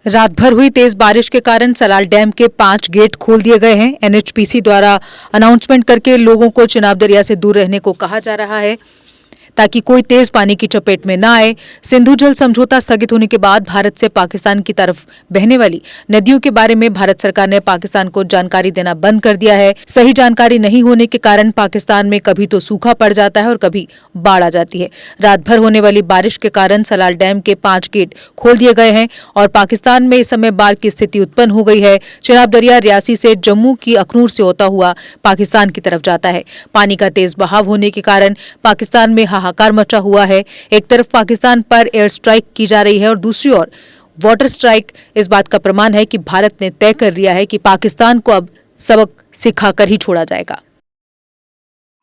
रात भर हुई तेज बारिश के कारण सलाल डैम के 5 गेट खोल दिए गए हैं। एनएचपीसी द्वारा अनाउंसमेंट करके लोगों को चिनाब दरिया से दूर रहने को कहा जा रहा है ताकि कोई तेज पानी की चपेट में न आए। सिंधु जल समझौता स्थगित होने के बाद भारत से पाकिस्तान की तरफ बहने वाली नदियों के बारे में भारत सरकार ने पाकिस्तान को जानकारी देना बंद कर दिया है। सही जानकारी नहीं होने के कारण पाकिस्तान में कभी तो सूखा पड़ जाता है और कभी बाढ़ आ जाती है। रात भर होने वाली बारिश के कारण सलाल डैम के 5 गेट खोल दिए गए हैं और पाकिस्तान में इस समय बाढ़ की स्थिति उत्पन्न हो गई है। चिनाब दरिया रियासी से जम्मू की अखनूर से होता हुआ पाकिस्तान की तरफ जाता है। पानी का तेज बहाव होने के कारण पाकिस्तान में हाहाकार मचा हुआ है। एक तरफ पाकिस्तान पर एयर स्ट्राइक की जा रही है और दूसरी ओर वाटर स्ट्राइक इस बात का प्रमाण है कि भारत ने तय कर लिया है कि पाकिस्तान को अब सबक सिखाकर ही छोड़ा जाएगा।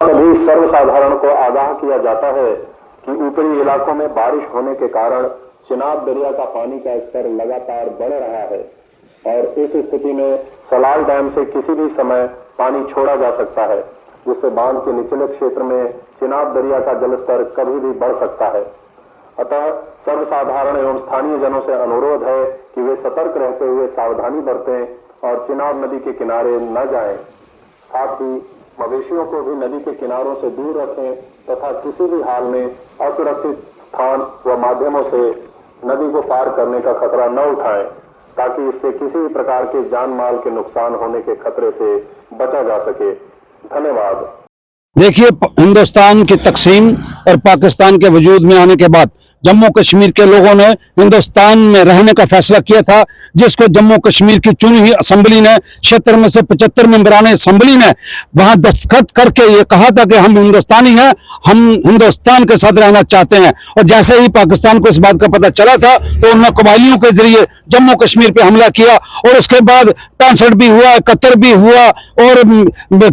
सभी सर्वसाधारण को आगाह किया जाता है कि ऊपरी इलाकों में बारिश होने के कारण चिनाब दरिया का पानी का स्तर लगातार बढ़ रहा है और इस स्थिति में सलाल डैम से किसी भी समय पानी छोड़ा जा सकता है, जिससे बांध के निचले क्षेत्र में चिनाब दरिया का जलस्तर कभी भी बढ़ सकता है। अतः सर्वसाधारण एवं स्थानीय जनों से अनुरोध है कि वे सतर्क रहते हुए सावधानी बरतें और चिनाब नदी के किनारे न जाएं। साथ ही मवेशियों को भी नदी के किनारों से दूर रखें तथा किसी भी हाल में असुरक्षित स्थान व माध्यमों से नदी को पार करने का खतरा न उठाएं, ताकि इससे किसी भी प्रकार के जान माल के नुकसान होने के खतरे से बचा जा सके। धन्यवाद। देखिए, हिंदुस्तान की तकसीम और पाकिस्तान के वजूद में आने के बाद जम्मू कश्मीर के लोगों ने हिंदुस्तान में रहने का फैसला किया था, जिसको जम्मू कश्मीर की चुनी हुई असेंबली ने 76 में से 75 मेंबरान असेंबली ने वहां दस्तखत करके ये कहा था कि हम हिंदुस्तानी हैं, हम हिंदुस्तान के साथ रहना चाहते हैं। और जैसे ही पाकिस्तान को इस बात का पता चला था तो उन्होंने कबायलियों के जरिए जम्मू कश्मीर पर हमला किया और उसके बाद 65 भी हुआ, 71 भी हुआ और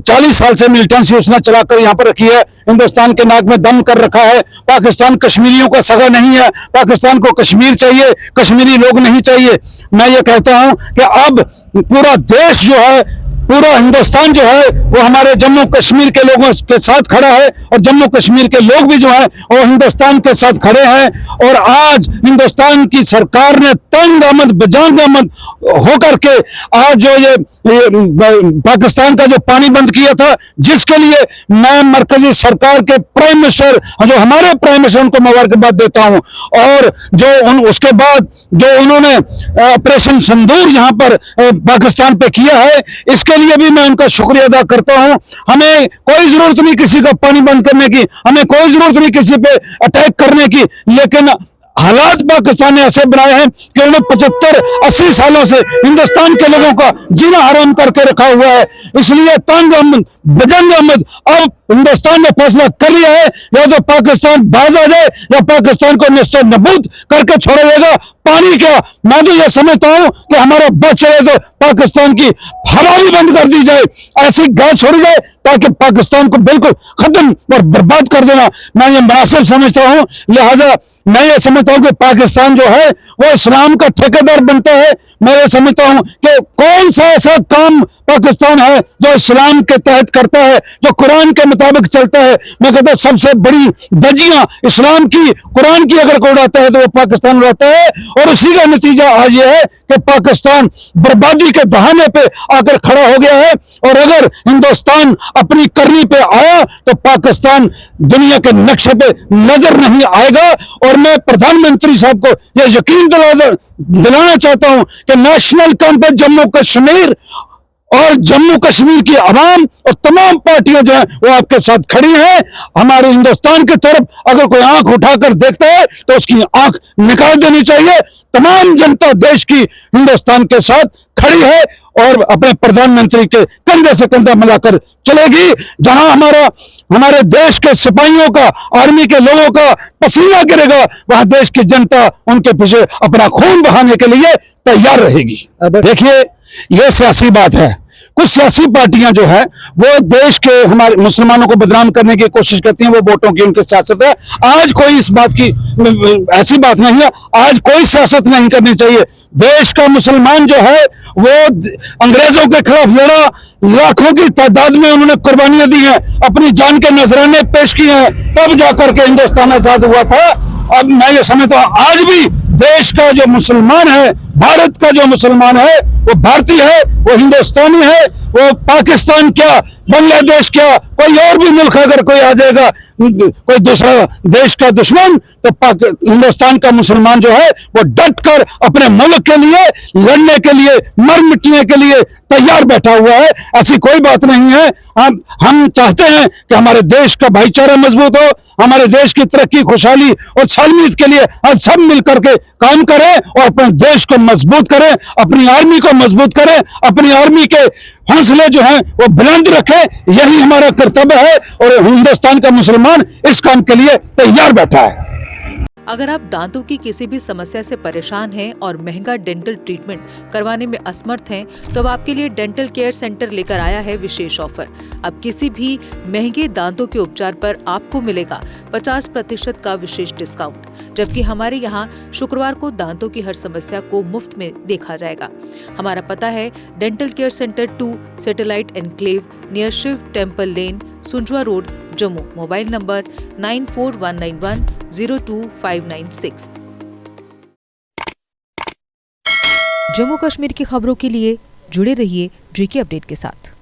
40 साल से मिलिटेंसी उसने चलाकर यहाँ पर रखी है। हिंदुस्तान के नाक में दम कर रखा है। पाकिस्तान कश्मीरियों का सगा नहीं है। पाकिस्तान को कश्मीर चाहिए, कश्मीरी लोग नहीं चाहिए। मैं ये कहता हूं कि अब पूरा देश जो है, पूरा हिंदुस्तान जो है वो हमारे जम्मू कश्मीर के लोगों के साथ खड़ा है और जम्मू कश्मीर के लोग भी जो है वो हिंदुस्तान के साथ खड़े हैं। और आज हिंदुस्तान की सरकार ने तंग आमद बेजान आमद होकर के आज जो ये पाकिस्तान का जो पानी बंद किया था, जिसके लिए मैं मरकजी सरकार के प्राइम मिनिस्टर, जो हमारे प्राइम मिनिस्टर, उनको मुबारकबाद देता हूं। और जो उसके बाद जो उन्होंने ऑपरेशन सिंदूर यहाँ पर पाकिस्तान पे किया है, इसके लिए भी मैं उनका शुक्रिया अदा करता हूं। हमें कोई जरूरत नहीं किसी का पानी बंद करने की, हमें कोई जरूरत नहीं किसी पे अटैक करने की, लेकिन हालात पाकिस्तान ने ऐसे बनाए हैं कि उन्होंने 75-80 सालों से हिंदुस्तान के लोगों का जीना हराम करके रखा हुआ है। इसलिए तंग अहमद बजंग अहमद अब हिंदुस्तान ने फैसला कर लिया है, या तो पाकिस्तान बाज आ जाए या पाकिस्तान को निस्तो नबूद करके छोड़ा जाएगा। पानी क्या, मैं तो यह समझता हूं कि हमारा बच चले तो पाकिस्तान की हवा भी बंद कर दी जाए, ऐसी गैस छोड़ी जाए ताकि पाकिस्तान को बिल्कुल खत्म और बर्बाद कर देना मैं ये मुनासिब समझता हूं। लिहाजा मैं ये समझता हूं कि पाकिस्तान जो है वो इस्लाम का ठेकेदार बनता है। मैं ये समझता हूं कि कौन सा ऐसा काम पाकिस्तान है जो इस्लाम के तहत करता है, जो कुरान के मुताबिक चलता है। मैं कहता हूं सबसे बड़ी धज्जियां इस्लाम की, कुरान की अगर कोई उड़ाता है तो वो पाकिस्तान उड़ाता है। और उसी का नतीजा आज ये है कि पाकिस्तान बर्बादी के दहाने पे आकर खड़ा हो गया है। और अगर हिंदुस्तान अपनी करनी पे आया तो पाकिस्तान दुनिया के नक्शे पे नजर नहीं आएगा। और मैं प्रधानमंत्री साहब को यह यकीन दिलाना चाहता हूं कि नेशनल कॉन्फ्रेंस जम्मू कश्मीर और जम्मू कश्मीर की आवाम और तमाम पार्टियां जो हैं वो आपके साथ खड़ी हैं। हमारे हिंदुस्तान की तरफ अगर कोई आंख उठाकर देखता है तो उसकी आंख निकाल देनी चाहिए। तमाम जनता देश की हिंदुस्तान के साथ खड़ी है और अपने प्रधानमंत्री के कंधे से कंधा मिलाकर चलेगी। जहां हमारे देश के सिपाहियों का, आर्मी के लोगों का पसीना गिरेगा, वहां देश की जनता उनके पीछे अपना खून बहाने के लिए तैयार रहेगी। देखिए, यह सियासी बात है। कुछ सियासी पार्टियां जो है वो देश के हमारे मुसलमानों को बदनाम करने की कोशिश करती हैं, वो वोटों की उनकी सियासत है। आज कोई इस बात की ऐसी बात नहीं है, आज कोई सियासत नहीं करनी चाहिए। देश का मुसलमान जो है वो अंग्रेजों के खिलाफ लड़ा, लाखों की तादाद में उन्होंने कुर्बानियां दी हैं, अपनी जान के नजराने पेश किए हैं, तब जाकर के हिंदुस्तान आजाद हुआ था। अब मैं ये समझता हूं आज भी देश का जो मुसलमान है, भारत का जो मुसलमान है, वो भारतीय है, वो हिंदुस्तानी है, वो पाकिस्तान क्या, बांग्लादेश क्या, कोई और भी मुल्क अगर कोई आ जाएगा, कोई दूसरा देश का दुश्मन, तो हिंदुस्तान का मुसलमान जो है वो डट कर अपने मुल्क के लिए लड़ने के लिए, मर मिटने के लिए तैयार बैठा हुआ है। ऐसी कोई बात नहीं है। हम चाहते हैं कि हमारे देश का भाईचारा मजबूत हो, हमारे देश की तरक्की, खुशहाली और सालमियत के लिए हम सब मिलकर के काम करें और अपने देश को मजबूत करें, अपनी आर्मी को मजबूत करें, अपनी आर्मी के हौसले जो हैं वो बुलंद रखें। यही हमारा कर्तव्य है और हिंदुस्तान का मुसलमान इस काम के लिए तैयार बैठा है। अगर आप दांतों की किसी भी समस्या से परेशान हैं और महंगा डेंटल ट्रीटमेंट करवाने में असमर्थ हैं, तो अब आपके लिए डेंटल केयर सेंटर लेकर आया है विशेष ऑफर। अब किसी भी महंगे दांतों के उपचार पर आपको मिलेगा 50% का विशेष डिस्काउंट, जबकि हमारे यहाँ शुक्रवार को दांतों की हर समस्या को मुफ्त में देखा जाएगा। हमारा पता है dental care centre 2, satellite enclave, near Shiv temple lane, Sunjwan road, Jammu. Mobile number 9419102596। Jammu Kashmir की खबरों के लिए जुड़े रहिए GK अपडेट के साथ।